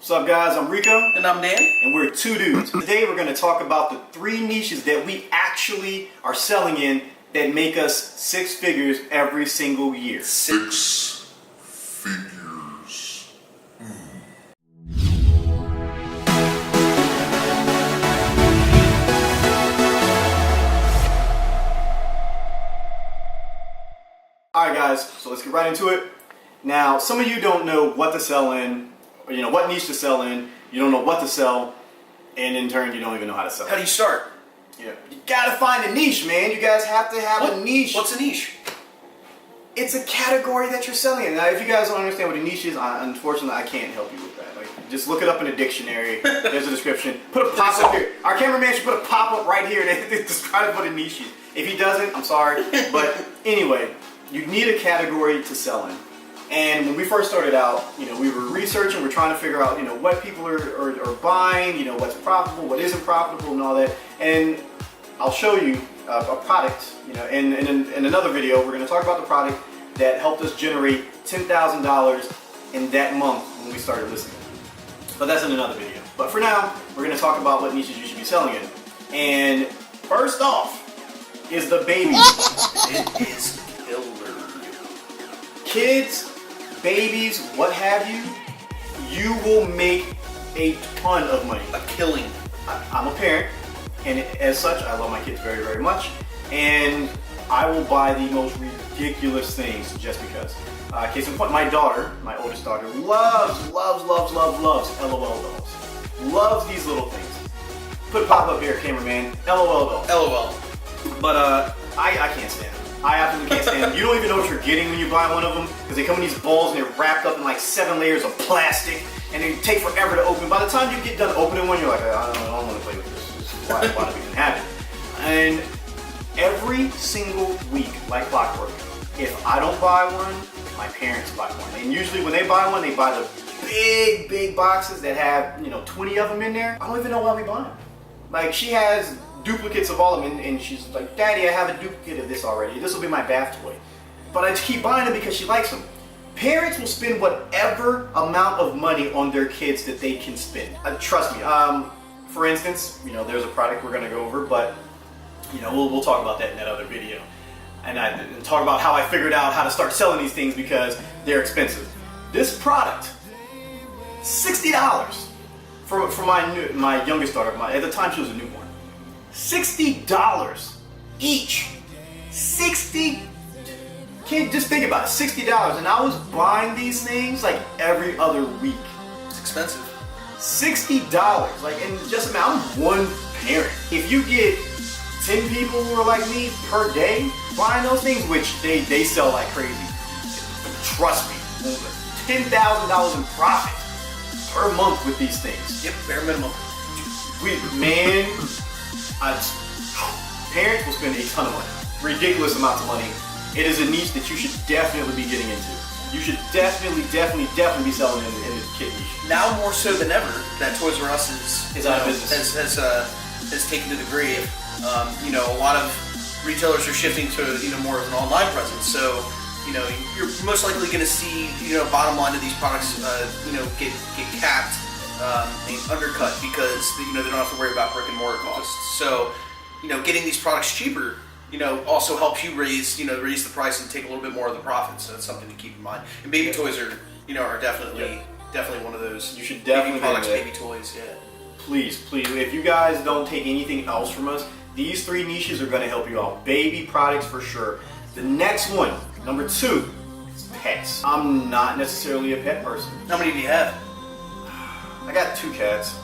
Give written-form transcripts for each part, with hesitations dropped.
What's up, guys? I'm Rico. And I'm Dan. And we're two dudes. Today we're going to talk about the 3 niches that we actually are selling in that make us 6 figures every single year. 6 figures. Alright guys, so let's get right into it. Now, some of you don't know what to sell in, or what niche to sell in, you don't know what to sell, and in turn you don't even know how to sell. How do you start? Yeah. You gotta find a niche, man. You guys have to have a niche. What's a niche? It's a category that you're selling in. Now, if you guys don't understand what a niche is, unfortunately I can't help you with that. Like, just look it up in a dictionary. There's a description. Put a pop-up here. Our cameraman should put a pop-up right here that describes what a niche is. If he doesn't, I'm sorry. But anyway, you need a category to sell in. And when we first started out, we were researching, we're trying to figure out, what people are buying, what's profitable, what isn't profitable, and all that. And I'll show you a product, in another video. We're going to talk about the product that helped us generate $10,000 in that month when we started listening. But that's in another video. But for now, we're going to talk about what niches you should be selling in. And first off is the baby. It is killer. Kids, babies, what have you, you will make a ton of money. A killing. I'm a parent, and as such, I love my kids very, very much, and I will buy the most ridiculous things just because. Case in point, my daughter, my oldest daughter, loves LOL dolls. Loves these little things. Put a pop-up here, cameraman. LOL dolls. LOL. But I can't stand them. I absolutely can't stand them. You don't even know what you're getting when you buy one of them because they come in these balls and they're wrapped up in like 7 layers of plastic and they take forever to open. By the time you get done opening one, you're like, I don't want to play with this. Why do we even have it? And every single week, like clockwork, if I don't buy one, my parents buy one. And usually when they buy one, they buy the big boxes that have 20 of them in there. I don't even know why we buy them. Like, she has duplicates of all of them, and she's like, Daddy, I have a duplicate of this already. This will be my bath toy. But I just keep buying them because she likes them. Parents will spend whatever amount of money on their kids that they can spend. Trust me. For instance, there's a product we're going to go over, but we'll talk about that in that other video. And talk about how I figured out how to start selling these things because they're expensive. This product, $60 for my youngest daughter. At the time, she was a newborn. $60 each. 60. Can't just think about it. $60, and I was buying these things like every other week. It's expensive. $60. Like, and just I'm one parent. If you get 10 people who are like me per day buying those things, which they sell like crazy. Trust me, $10,000 in profit per month with these things. Yep, bare minimum. Parents will spend a ton of money, ridiculous amounts of money. It is a niche that you should definitely be getting into. You should definitely be selling in the kid niche. Now more so than ever, that Toys R Us is out of business. Has taken to the grave. A lot of retailers are shifting to more of an online presence. So you're most likely going to see bottom line of these products get capped. And undercut because they don't have to worry about brick and mortar costs. So, getting these products cheaper, also helps you raise the price and take a little bit more of the profit. So that's something to keep in mind. And baby toys are definitely one of those. You should definitely baby products, baby toys. Yeah. Please, if you guys don't take anything else from us, these 3 niches are going to help you out. Baby products for sure. The next one, number 2, is pets. I'm not necessarily a pet person. How many do you have? I got 2 cats,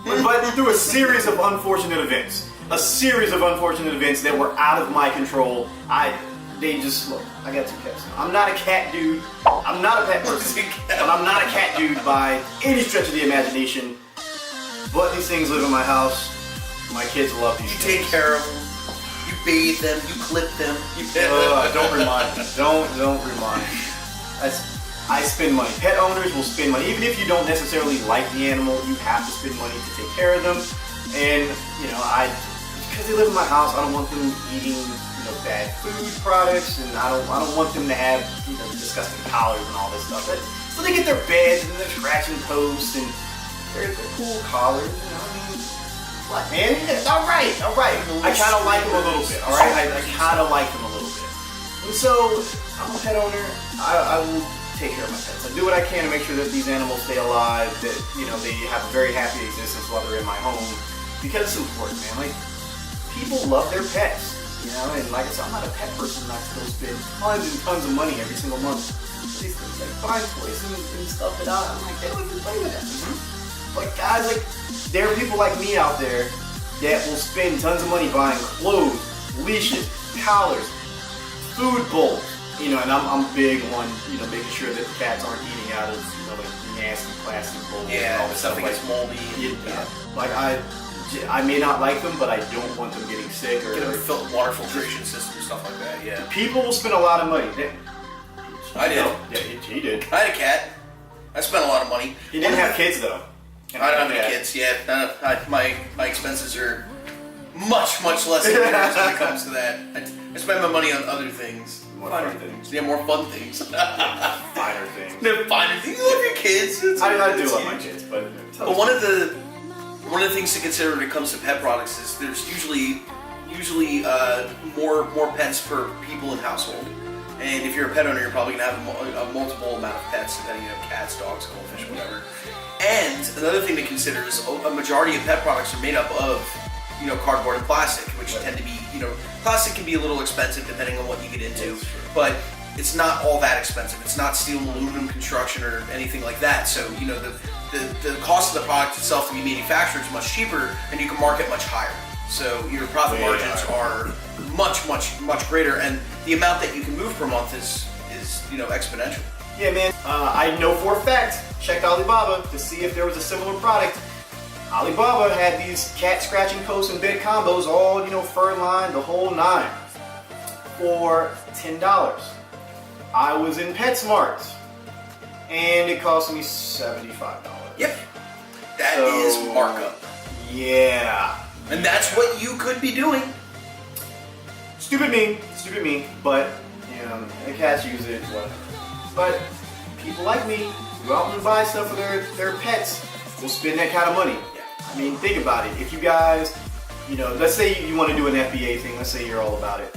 but through a series of unfortunate events that were out of my control, I got 2 cats. I'm not a cat dude. I'm not a pet person, but I'm not a cat dude by any stretch of the imagination. But these things live in my house. My kids love these things. You take care of them. You bathe them. You clip them. Don't remind me. Don't remind me. I spend money. Pet owners will spend money. Even if you don't necessarily like the animal, you have to spend money to take care of them. And, because they live in my house, I don't want them eating, bad food products, and I don't want them to have, disgusting collars and all this stuff. So they get their beds and they're scratching posts, and they're cool collars. You know, I mean, what, man? All right. I kind of like them a little bit. All right, I kind of like them a little bit. And so I'm a pet owner. I will take care of my pets. I do what I can to make sure that these animals stay alive. That they have a very happy existence while they're in my home, because it's important, man. Like, people love their pets. And like I said, I'm not a pet person. I still spend tons and tons of money every single month for these things, like buying toys and stuff that I'm like, they don't even play with that. But guys, like, there are people like me out there that will spend tons of money buying clothes, leashes, collars, food bowls. And I'm big on making sure that the cats aren't eating out of like nasty plastic bowls. Yeah, and all this stuff that gets moldy. Yeah. Like I may not like them, but I don't want them getting sick or water filtration system, stuff like that. Yeah. People will spend a lot of money. I did. Yeah, he did. I had a cat. I spent a lot of money. He didn't have kids though. I don't have any kids. Yeah, my expenses are much less than yours when it comes to that. I spend my money on other things. More fun things. Yeah, more fun things. Finer things. No, finer things. You love your kids. I do love my kids, but one of the things to consider when it comes to pet products is there's usually more pets per people in household. And if you're a pet owner, you're probably gonna have a multiple amount of pets, depending on cats, dogs, goldfish, whatever. And another thing to consider is a majority of pet products are made up of cardboard and plastic, which tend to be plastic can be a little expensive depending on what you get into, but it's not all that expensive. It's not steel and aluminum construction or anything like that. So the cost of the product itself to be manufactured is much cheaper, and you can market much higher. So your profit margins are much greater, and the amount that you can move per month is exponential. Yeah, man. I know for a fact, checked Alibaba to see if there was a similar product. Alibaba had these cat scratching coats and bed combos, all fur lined, the whole nine, for $10. I was in PetSmart, and it cost me $75. Yep, that is markup. Yeah. And that's what you could be doing. Stupid me, but the cats use it, whatever. But people like me go out and buy stuff for their pets. Will spend that kind of money. Yeah. I mean, think about it. If you guys, let's say you want to do an FBA thing. Let's say you're all about it.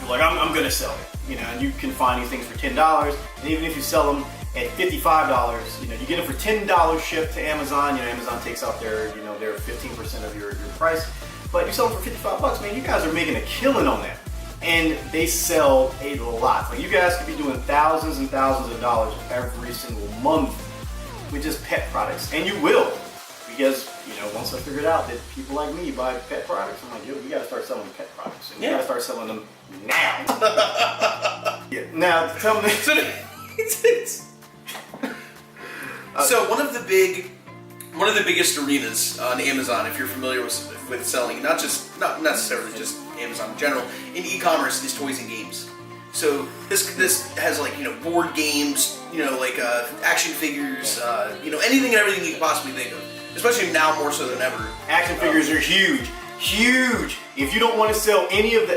You're like, I'm gonna sell it. And you can find these things for $10. And even if you sell them at $55, you get them for $10 shipped to Amazon. Amazon takes out their 15% of your price. But you sell them for $55, man. You guys are making a killing on that. And they sell a lot. Like, you guys could be doing thousands and thousands of dollars every single month with just pet products. And you will. Because, once I figured out that people like me buy pet products, I'm like, yo, we gotta start selling pet products. And we gotta start selling them now. Yeah. Now, tell me. So one of the biggest arenas on Amazon, if you're familiar with selling, not necessarily just Amazon in general, in e-commerce, is toys and games. So this has board games, action figures, anything and everything you can possibly think of. Especially now more so than ever. Action figures are huge. If you don't want to sell any of the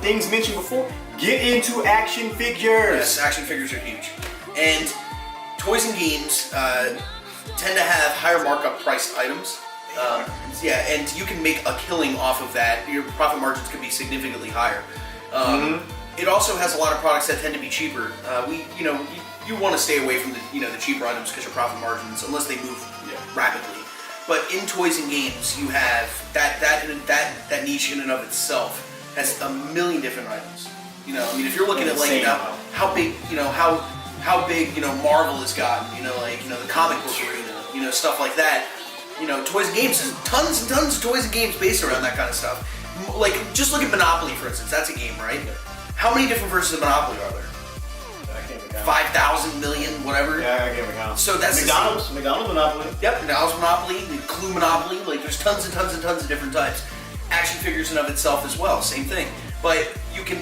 things mentioned before, get into action figures. Yes, action figures are huge. And toys and games tend to have higher markup priced items. And you can make a killing off of that. Your profit margins could be significantly higher. It also has a lot of products that tend to be cheaper. You want to stay away from the cheaper items because your profit margins, unless they move rapidly. But in toys and games, you have that niche in and of itself has a million different items. If you're looking at how big Marvel has gotten, the comic book arena, stuff like that. Toys and games, there's tons and tons of toys and games based around that kind of stuff. Like, just look at Monopoly, for instance. That's a game, right? How many different versions of Monopoly are there? 5,000 million, whatever. Yeah, I can't count. So that's McDonald's Monopoly. Yep, McDonald's Monopoly, the Clue Monopoly. Like, there's tons and tons and tons of different types. Action figures in of itself as well, same thing. But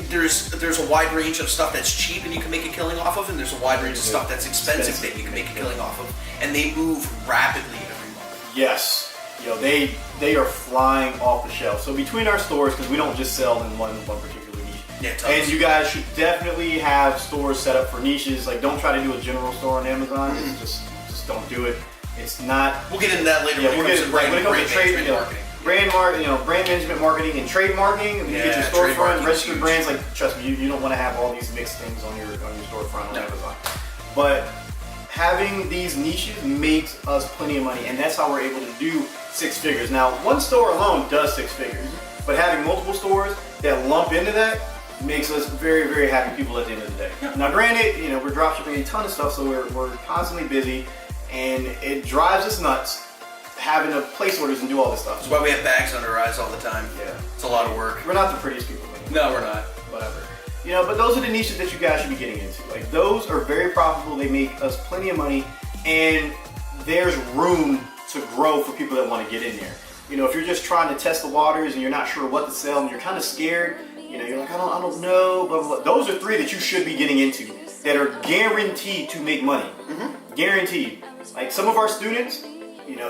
there's a wide range of stuff that's cheap and you can make a killing off of, and there's a wide range of stuff that's expensive that you can make a killing off of, and they move rapidly every month. Yes, they are flying off the shelf. So between our stores, because we don't just sell in one particular. Yeah, and you guys should definitely have stores set up for niches. Like, don't try to do a general store on Amazon. Just don't do it. It's not. We'll get into that later. Yeah, when we'll it get comes to when it comes to trade, management marketing. brand management marketing and trade marketing. You get your trade storefront, marketing registered is brands. Like, trust me, you don't want to have all these mixed things on your storefront on Amazon. But having these niches makes us plenty of money, and that's how we're able to do 6 figures. Now, one store alone does 6 figures, but having multiple stores that lump into that makes us very, very happy people at the end of the day. Now, granted, we're dropshipping a ton of stuff, so we're constantly busy, and it drives us nuts having to place orders and do all this stuff. That's why we have bags under our eyes all the time. Yeah, it's a lot of work. We're not the prettiest people. No, we're not. Whatever. But those are the niches that you guys should be getting into. Like, those are very profitable. They make us plenty of money, and there's room to grow for people that want to get in there. If you're just trying to test the waters and you're not sure what to sell and you're kind of scared, you're like, I don't know, blah, blah, blah. Those are 3 that you should be getting into that are guaranteed to make money. Mm-hmm. Guaranteed. Like, some of our students,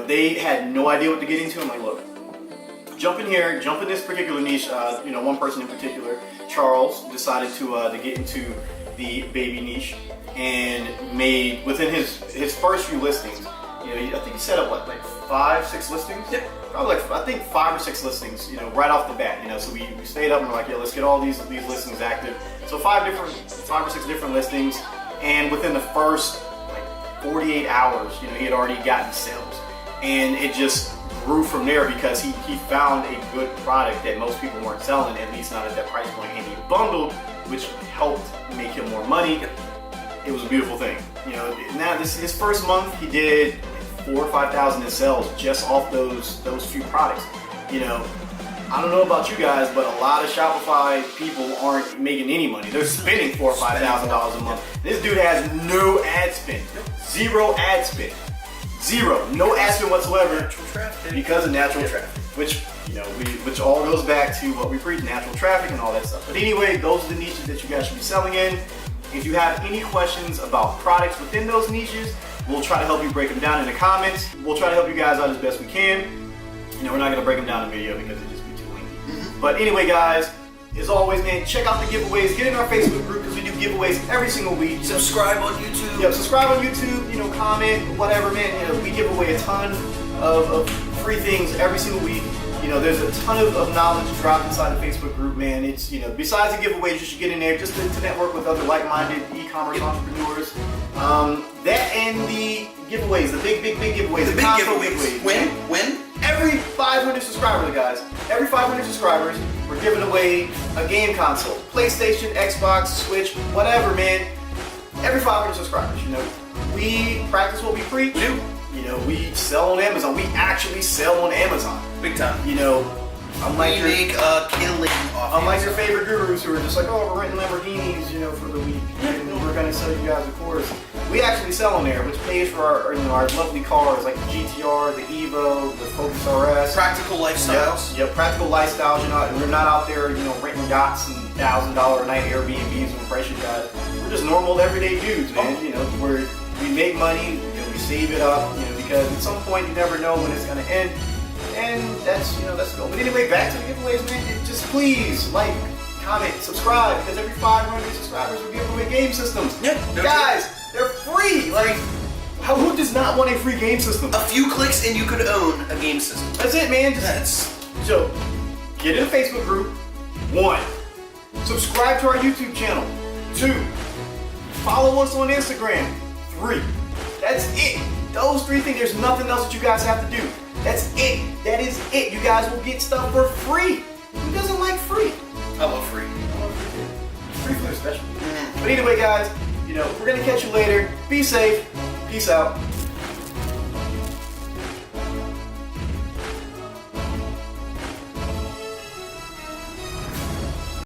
they had no idea what to get into. I'm like, look, jump in here, jump in this particular niche. One person in particular, Charles, decided to get into the baby niche and made, within his first few listings, I think he set up like 5, 6 listings. Yep. Probably I think 5 or 6 listings. Right off the bat. So we stayed up and we're like, yeah, let's get all these listings active. So 5 or 6 different listings, and within the first 48 hours, he had already gotten sales, and it just grew from there because he found a good product that most people weren't selling, at least not at that price point, and he bundled, which helped make him more money. It was a beautiful thing. Now his first month he did 4,000 or 5,000 in sales just off those few products. I don't know about you guys, but a lot of Shopify people aren't making any money. They're spending $4,000 or $5,000 a month. This dude has no ad spend, 0 ad spend, 0, no ad spend whatsoever, because of natural traffic, which all goes back to what we preach, natural traffic and all that stuff. But anyway, those are the niches that you guys should be selling in. If you have any questions about products within those niches, we'll try to help you break them down in the comments. We'll try to help you guys out as best we can. We're not gonna break them down in video because it'd just be too lengthy. But anyway, guys, as always, man, check out the giveaways. Get in our Facebook group because we do giveaways every single week. Subscribe on YouTube. Yeah, subscribe on YouTube. Comment, whatever, man. We give away a ton of free things every single week. There's a ton of knowledge dropped inside the Facebook group, man. It's, besides the giveaways, you should get in there just to network with other like-minded e-commerce entrepreneurs. That and the giveaways, the big giveaways. The big giveaways. When? Every 500 subscribers, guys. Every 500 subscribers, we're giving away a game console. PlayStation, Xbox, Switch, whatever, man. Every 500 subscribers, We practice what we preach. We do. We sell on Amazon. We actually sell on Amazon. Big time. Unlike we make a killing off unlike your favorite gurus who are just like, oh, we're renting Lamborghinis, for the week, and we're gonna sell you guys a course. We actually sell on there, which pays for our lovely cars like the GTR, the Evo, the Focus RS. Practical lifestyles. Yeah, practical lifestyles. We're not out there, renting yachts and $1,000 a night Airbnbs and pressure guys. We're just normal everyday dudes, man. We make money, we save it up, because at some point you never know when it's gonna end. And that's cool. But anyway, back to the giveaways, man. Just please like, comment, subscribe, because every 500 subscribers we give away game systems. Yeah, guys, they're free. Who does not want a free game system? A few clicks and you could own a game system. That's it, man. So, get in the Facebook group. 1, subscribe to our YouTube channel. 2, follow us on Instagram. 3, that's it. Those 3 things. There's nothing else that you guys have to do. That's it. That is it. You guys will get stuff for free. Who doesn't like free? I love free. Free food especially. But anyway, guys, we're going to catch you later. Be safe. Peace out.